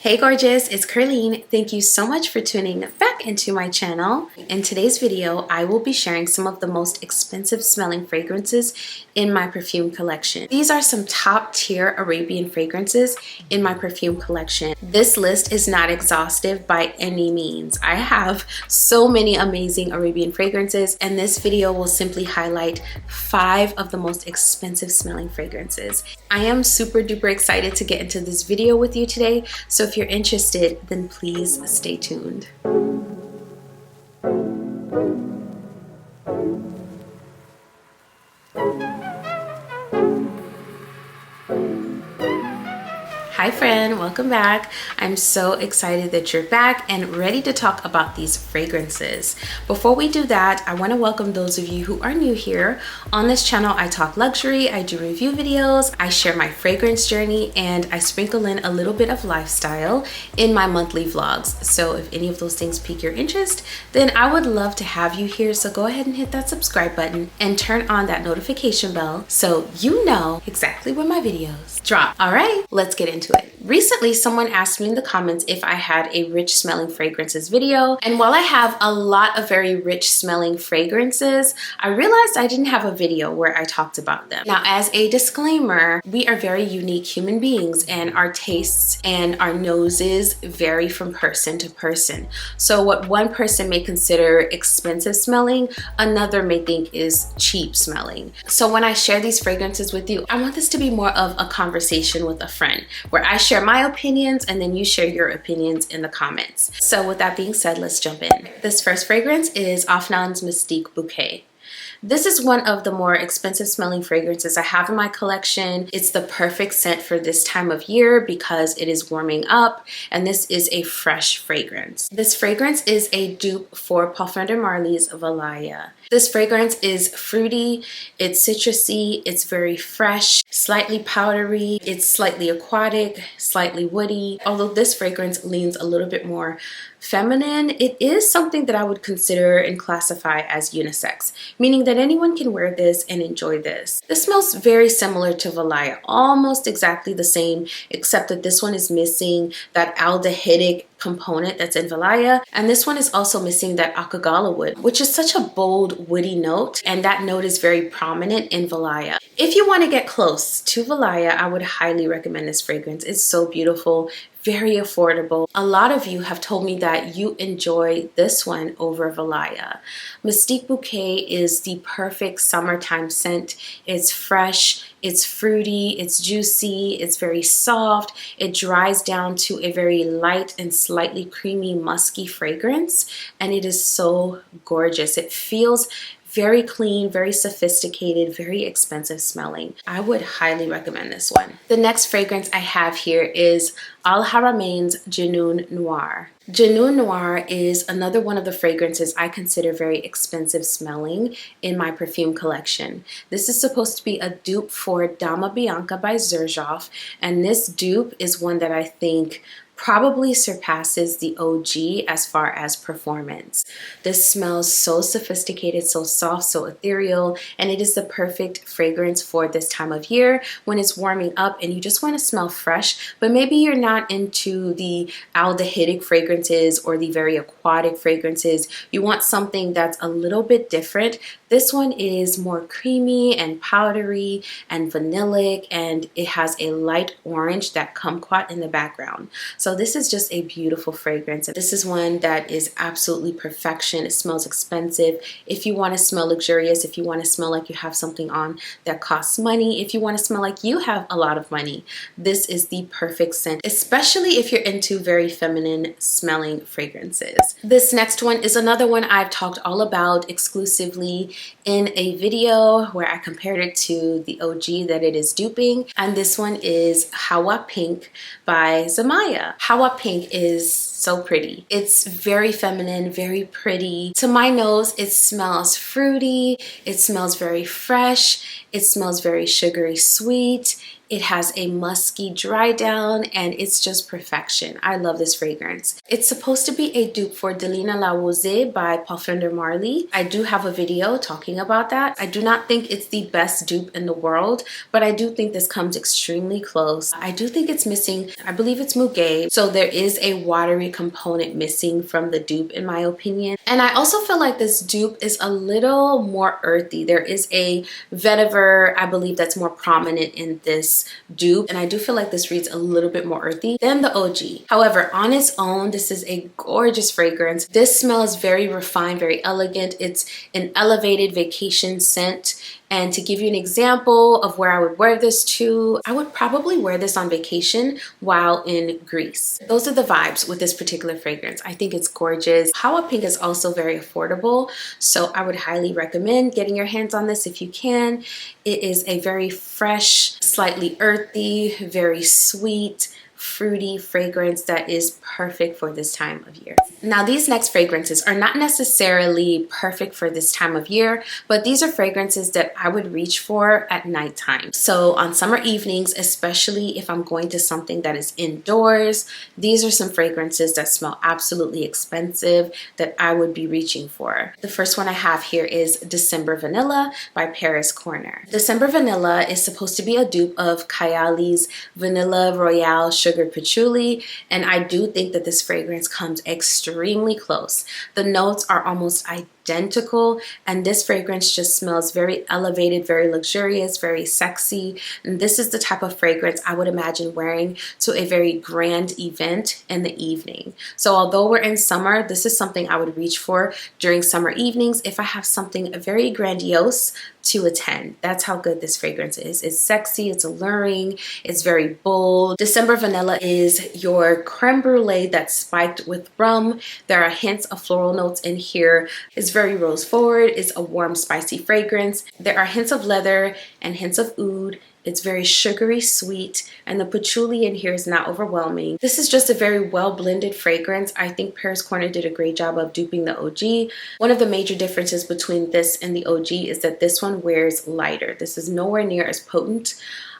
Hey gorgeous, it's Ker-leen. Thank you so much for tuning back into my channel. In today's video, I will be sharing some of the most expensive smelling fragrances in my perfume collection. These are some top tier Arabian fragrances in my perfume collection. This list is not exhaustive by any means. I have so many amazing Arabian fragrances, and this video will simply highlight 5 of the most expensive smelling fragrances. I am super duper excited to get into this video with you today, so if you're interested, then please stay tuned. Hi friend, welcome back. I'm so excited that you're back and ready to talk about these fragrances. Before we do that, I want to welcome those of you who are new here. On this channel, I talk luxury, I do review videos, I share my fragrance journey, and I sprinkle in a little bit of lifestyle in my monthly vlogs. So if any of those things pique your interest, then I would love to have you here. So go ahead and hit that subscribe button and turn on that notification bell so you know exactly when my videos drop. All right, let's get into it. Recently, someone asked me in the comments if I had a rich smelling fragrances video. And while I have a lot of very rich smelling fragrances, I realized I didn't have a video where I talked about them. Now, as a disclaimer, we are very unique human beings and our tastes and our noses vary from person to person. So what one person may consider expensive smelling, another may think is cheap smelling. So when I share these fragrances with you, I want this to be more of a conversation with a friend where I share my opinions and then you share your opinions in the comments. So with that being said, let's jump in. This first fragrance is Afnan's Mystique Bouquet. This is one of the more expensive smelling fragrances I have in my collection. It's the perfect scent for this time of year because it is warming up, and this is a fresh fragrance. This fragrance is a dupe for Parfums de Marly's Valaya. This fragrance is fruity, it's citrusy, it's very fresh, slightly powdery, it's slightly aquatic, slightly woody. Although this fragrance leans a little bit more feminine, it is something that I would consider and classify as unisex, meaning that anyone can wear this and enjoy this. This smells very similar to Valaya, almost exactly the same, except that this one is missing that aldehydic component that's in Valaya, and this one is also missing that akagala wood, which is such a bold woody note, and that note is very prominent in Valaya. If you want to get close to Valaya, I would highly recommend this fragrance. It's so beautiful, very affordable. A lot of you have told me that you enjoy this one over Valaya. Mystique Bouquet is the perfect summertime scent. It's fresh, it's fruity, it's juicy, it's very soft. It dries down to a very light and slightly creamy musky fragrance, and it is so gorgeous. It feels very clean, very sophisticated, very expensive smelling. I would highly recommend this one. The next fragrance I have here is Al Haramain's Janoon Noir. Janoon Noir is another one of the fragrances I consider very expensive smelling in my perfume collection. This is supposed to be a dupe for Dama Bianca by Xerjoff, and this dupe is one that I think probably surpasses the OG as far as performance. This smells so sophisticated, so soft, so ethereal, and it is the perfect fragrance for this time of year when it's warming up and you just want to smell fresh, but maybe you're not into the aldehydic fragrances or the very aquatic fragrances. You want something that's a little bit different. This one is more creamy and powdery and vanillic, and it has a light orange, that kumquat in the background. So this is just a beautiful fragrance. This is one that is absolutely perfection. It smells expensive. If you want to smell luxurious, if you want to smell like you have something on that costs money, if you want to smell like you have a lot of money, this is the perfect scent, especially if you're into very feminine smelling fragrances. This next one is another one I've talked all about exclusively in a video where I compared it to the OG that it is duping, and this one is Hawa Pink by Zamaya. Hawa Pink is so pretty. It's very feminine, very pretty. To my nose, it smells fruity, it smells very fresh, it smells very sugary sweet, It has a musky dry down and it's just perfection. I love this fragrance. It's supposed to be a dupe for Delina La Rose by Parfum de Marly. I do have a video talking about that. I do not think it's the best dupe in the world, but I do think this comes extremely close. I do think it's missing, I believe it's Muguet, so there is a watery component missing from the dupe in my opinion. And I also feel like this dupe is a little more earthy. There is a vetiver, I believe, that's more prominent in this dupe, and I do feel like this reads a little bit more earthy than the OG. However, on its own, this is a gorgeous fragrance. This smells very refined, very elegant. It's an elevated vacation scent. And to give you an example of where I would wear this to, I would probably wear this on vacation while in Greece. Those are the vibes with this particular fragrance. I think it's gorgeous. Hawa Pink is also very affordable, so I would highly recommend getting your hands on this if you can. It is a very fresh, slightly earthy, very sweet, fruity fragrance that is perfect for this time of year. Now, these next fragrances are not necessarily perfect for this time of year, but these are fragrances that I would reach for at nighttime. So on summer evenings, especially if I'm going to something that is indoors, these are some fragrances that smell absolutely expensive that I would be reaching for. The first one I have here is December Vanilla by Paris Corner. December Vanilla is supposed to be a dupe of Kayali's Vanilla Royale Sugar Patchouli, and I do think that this fragrance comes extremely close. The notes are almost identical, and this fragrance just smells very elevated, very luxurious, very sexy. And this is the type of fragrance I would imagine wearing to a very grand event in the evening. So although we're in summer, this is something I would reach for during summer evenings if I have something very grandiose to attend. That's how good this fragrance is. It's sexy, it's alluring, it's very bold. December Vanilla is your creme brulee that's spiked with rum. There are hints of floral notes in here. It's very rose forward. It's a warm, spicy fragrance. There are hints of leather and hints of oud. It's very sugary sweet, and the patchouli in here is not overwhelming. This is just a very well blended fragrance. I think Paris Corner did a great job of duping the OG. One of the major differences between this and the OG is that this one wears lighter. This is nowhere near as potent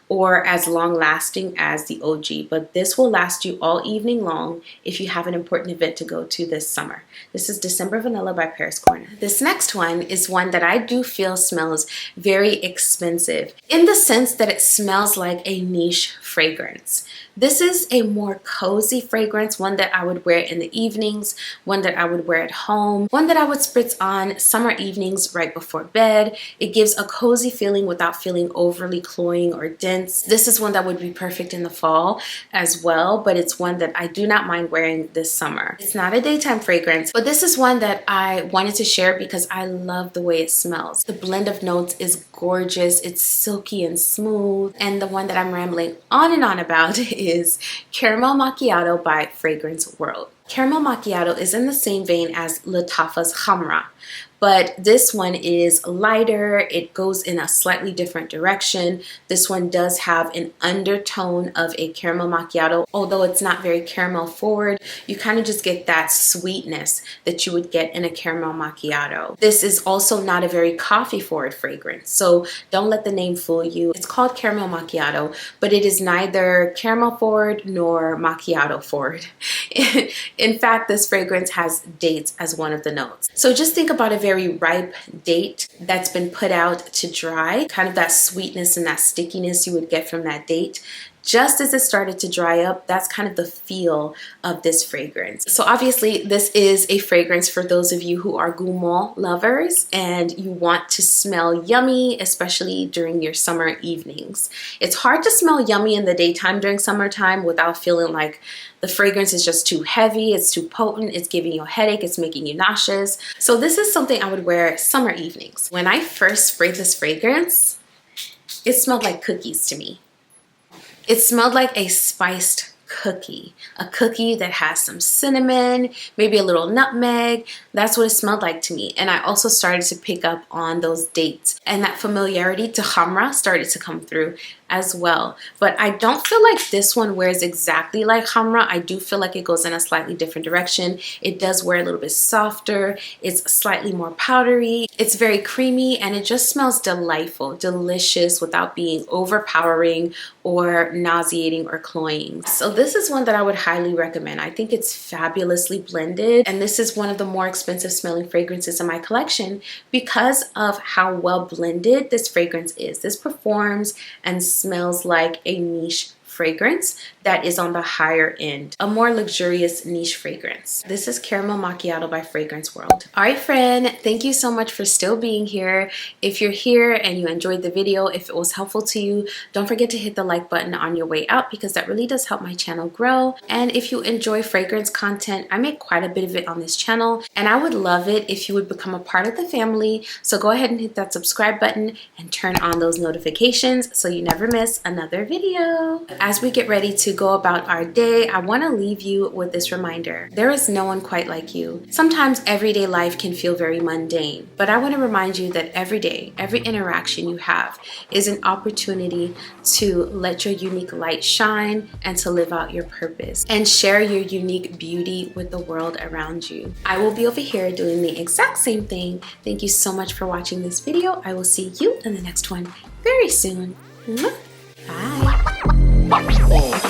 or as long lasting as the OG, but this will last you all evening long if you have an important event to go to this summer. This is December Vanilla by Paris Corner. This next one is one that I do feel smells very expensive in the sense that it smells like a niche fragrance. This is a more cozy fragrance, one that I would wear in the evenings, one that I would wear at home, one that I would spritz on summer evenings right before bed. It gives a cozy feeling without feeling overly cloying or dense. This is one that would be perfect in the fall as well, but it's one that I do not mind wearing this summer. It's not a daytime fragrance, but this is one that I wanted to share because I love the way it smells. The blend of notes is gorgeous. It's silky and smooth, and the one that I'm rambling on and on about is Caramel Macchiato by Fragrance World. Caramel Macchiato is in the same vein as Lattafa's Khamra, but this one is lighter. It goes in a slightly different direction. This one does have an undertone of a caramel macchiato, although it's not very caramel forward. You kind of just get that sweetness that you would get in a caramel macchiato. This is also not a very coffee forward fragrance, so don't let the name fool you. It's called caramel macchiato, but it is neither caramel forward nor macchiato forward. In fact, this fragrance has dates as one of the notes. So just think about a very ripe date that's been put out to dry, kind of that sweetness and that stickiness you would get from that date. Just as it started to dry up, that's kind of the feel of this fragrance. So obviously this is a fragrance for those of you who are gourmand lovers and you want to smell yummy, especially during your summer evenings. It's hard to smell yummy in the daytime during summertime without feeling like the fragrance is just too heavy, it's too potent, it's giving you a headache, it's making you nauseous. So this is something I would wear summer evenings. When I first sprayed this fragrance, it smelled like cookies to me. It smelled like a spiced cookie, a cookie that has some cinnamon, maybe a little nutmeg. That's what it smelled like to me. And I also started to pick up on those dates, and that familiarity to Khamra started to come through as well. But I don't feel like this one wears exactly like Hamra. I do feel like it goes in a slightly different direction. It does wear a little bit softer. It's slightly more powdery. It's very creamy and it just smells delightful, delicious without being overpowering or nauseating or cloying. So this is one that I would highly recommend. I think it's fabulously blended, and this is one of the more expensive smelling fragrances in my collection because of how well blended this fragrance is. This performs and smells like a niche fragrance that is on the higher end, a more luxurious niche fragrance. This is Caramel Macchiato by Fragrance World. All right, friend, thank you so much for still being here. If you're here and you enjoyed the video, if it was helpful to you, don't forget to hit the like button on your way out because that really does help my channel grow. And if you enjoy fragrance content, I make quite a bit of it on this channel, and I would love it if you would become a part of the family. So go ahead and hit that subscribe button and turn on those notifications so you never miss another video. As we get ready to go about our day, I want to leave you with this reminder. There is no one quite like you. Sometimes everyday life can feel very mundane, but I want to remind you that every day, every interaction you have is an opportunity to let your unique light shine and to live out your purpose and share your unique beauty with the world around you. I will be over here doing the exact same thing. Thank you so much for watching this video. I will see you in the next one very soon. Bye.